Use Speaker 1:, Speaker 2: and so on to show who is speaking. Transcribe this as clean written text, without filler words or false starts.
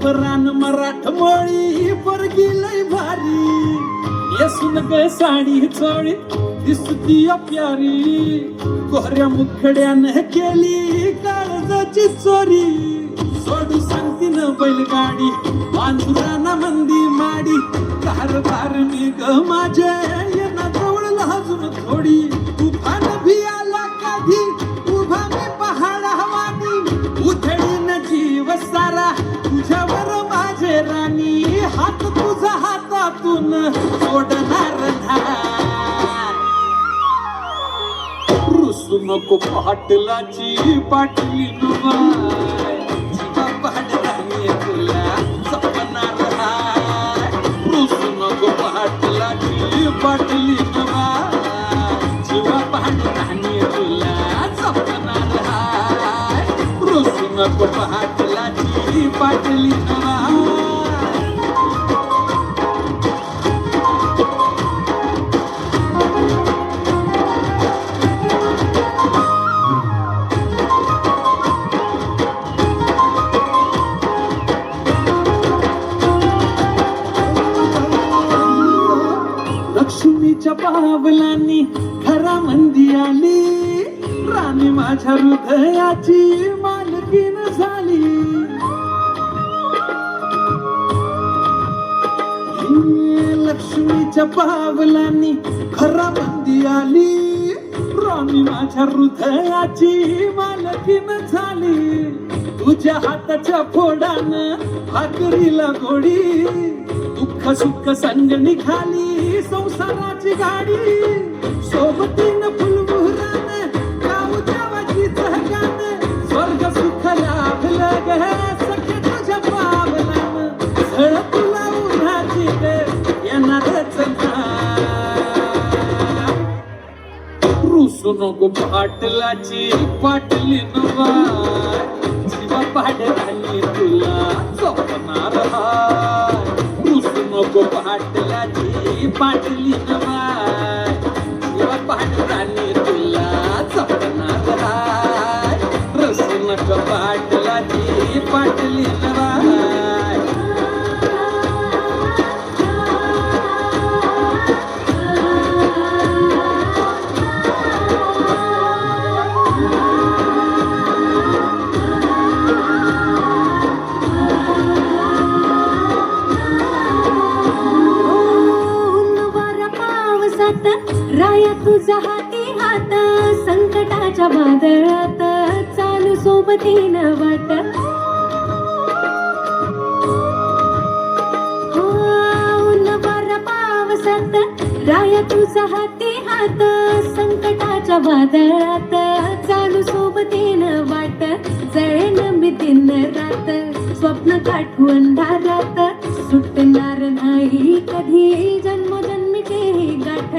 Speaker 1: रान मराठमोळी पोरगी लय भारी, नेसून ग साडी चोळी दिसती प्यारी, कोहऱ्या मुखड्यानं केली काळजाची चोरी, सोडू सांगती न बैलगाडी बांधुराना मंदी माडी, कारभार मी ग माझ्या येना जवळ लाजून थोडी, तुफान भी आला कधी उभा मी पहाडावानी, उधळीन जीव सारा तुझ्यावर माझे राणी, हात तुझा हातातून सोडणार नाही, रुसू नको पाटलाची पाटली नुबाय, जीवा पाडलाय तुला जपणार हाय, रुसू नको पाटलाची पाटली नुबाय, जीवा पाडलाय तुला जपणार हाय, रुसू नको पाटलाची पाटली नुबाय. लक्ष्मीच्या पावलांनी घरामंदी आली, राणी माझ्या हृदयाची मालकीन झाली, लक्ष्मीच्या पावलांनी घरामंदी आली, राणी माझ्या हृदयाची मालकीन झाली, तुझ्या हाताच्या फोडानं भाकरीला गोडी, दुःख सुख संग निघाली संसाराची गाडी, सोबतीनं फुलमुहरानं गाऊ देवाची जगान, स्वर्ग सुख लाभलं ग सख्या तुझ्या पावलानं, झळ तुला उन्हाची ग येणारच नाही, रुसू नको पाटलाची पाटली नुबाय, जीवा पाडलाय तुला जपणार हाय, नको पाटलाची पाटली नुबाय, जीवा पाडलाय तुला जपणार हाय, रुसू नको पाटलाची पाटली नुबाय.
Speaker 2: राया तुझा हाती हात, संकटाच्या वादळात चालू सोबतीनं वाट, ऊन वारा पावसात राया तुझा हाती हात, संकटाच्या वादळात चालू सोबतीनं वाट, जळेन मी दिन रात स्वप्न काठू अंधारात, सुटणार नाही कधी जन्मोजन्मीची गाठ,